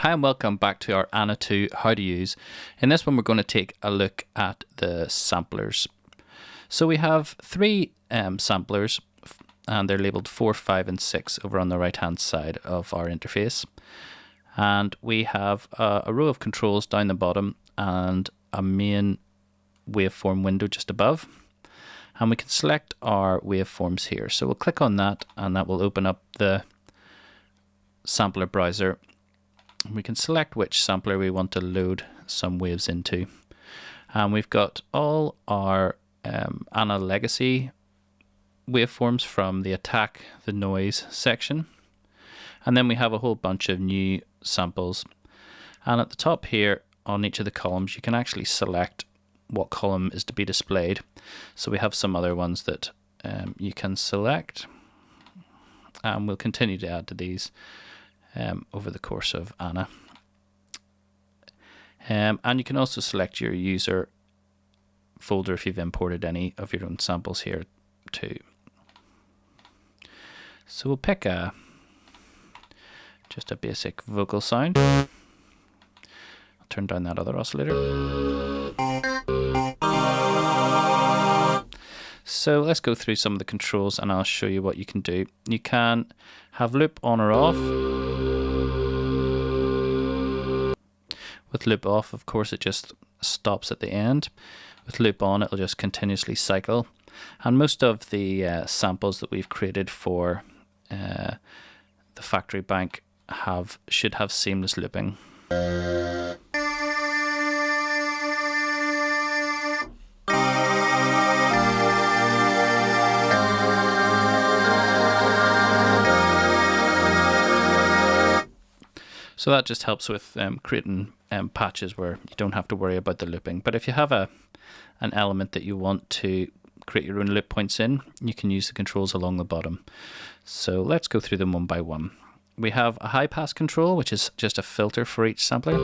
Hi and welcome back to our Anna 2 How to Use. In this one we're going to take a look at the samplers. So we have three samplers and they're labelled 4, 5 and 6 over on the right hand side of our interface. And we have a row of controls down the bottom and a main waveform window just above. And we can select our waveforms here. So we'll click on that and that will open up the sampler browser. We can select which sampler we want to load some waves into. And we've got all our Anna legacy waveforms from the attack, the noise section. And then we have a whole bunch of new samples. And at the top here on each of the columns, you can actually select what column is to be displayed. So we have some other ones that you can select. And we'll continue to add to these over the course of Anna. And you can also select your user folder if you've imported any of your own samples here too. So we'll pick just a basic vocal sound. I'll turn down that other oscillator. So let's go through some of the controls and I'll show you what you can do. You can have loop on or off. With loop off, of course, it just stops at the end. With loop on, it'll just continuously cycle. And most of the samples that we've created for the factory bank should have seamless looping. So that just helps with creating patches where you don't have to worry about the looping. But if you have an element that you want to create your own loop points in, you can use the controls along the bottom. So let's go through them one by one. We have a high pass control, which is just a filter for each sampler.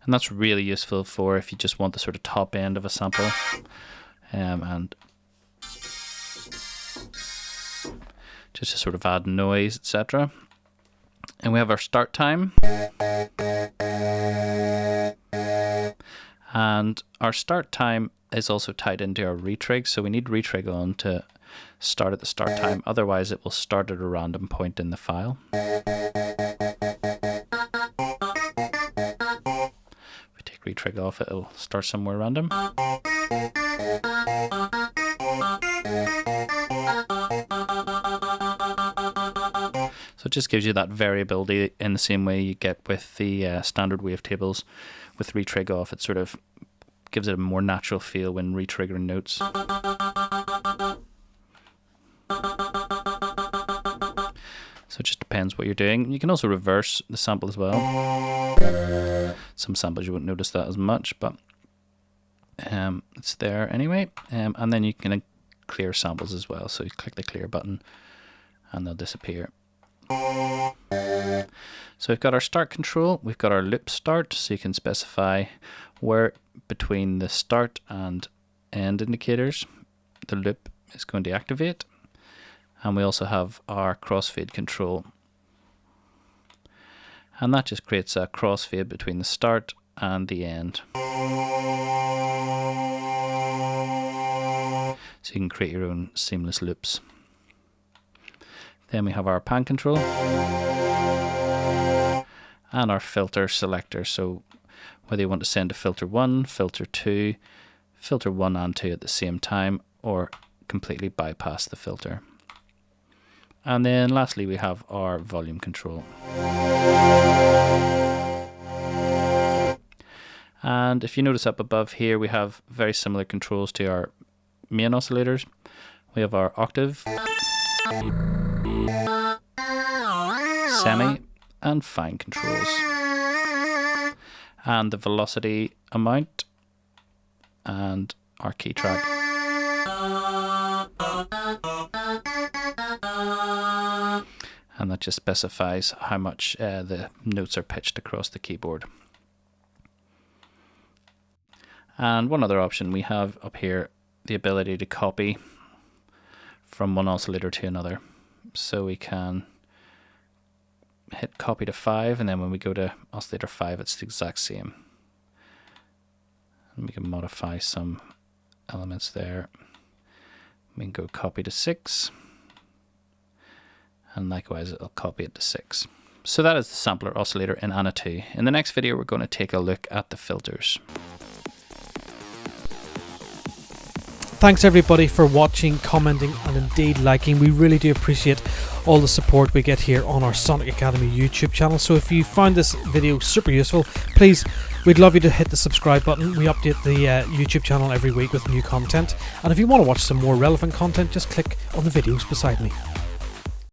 And that's really useful for if you just want the sort of top end of a sample. And just to sort of add noise, etc. And we have our start time. And our start time is also tied into our retrig, so we need retrig on to start at the start time, otherwise it will start at a random point in the file. If we take retrig off, it'll start somewhere random. So it just gives you that variability in the same way you get with the standard wavetables. With retrig off, it sort of gives it a more natural feel when retriggering notes. So it just depends what you're doing. You can also reverse the sample as well. Some samples you won't notice that as much, but it's there anyway. And then you can clear samples as well. So you click the clear button and they'll disappear. So we've got our start control, we've got our loop start, so you can specify where between the start and end indicators the loop is going to activate. And we also have our crossfade control. And that just creates a crossfade between the start and the end. So you can create your own seamless loops. Then we have our pan control and our filter selector. So whether you want to send to filter 1, filter 2, filter 1 and 2 at the same time, or completely bypass the filter. And then lastly we have our volume control. And if you notice up above here, we have very similar controls to our main oscillators. We have our octave, semi and fine controls, and the velocity amount and our key track. And that just specifies how much the notes are pitched across the keyboard. And one other option we have up here, the ability to copy from one oscillator to another. So we can hit copy to 5, and then when we go to oscillator 5, it's the exact same. And we can modify some elements there. We can go copy to 6, and likewise it'll copy it to 6. So that is the sampler oscillator in ANA 2. In the next video, we're going to take a look at the filters. Thanks everybody for watching, commenting, and indeed liking. We really do appreciate all the support we get here on our Sonic Academy YouTube channel. So if you found this video super useful, please, we'd love you to hit the subscribe button. We update the YouTube channel every week with new content. And if you want to watch some more relevant content, just click on the videos beside me.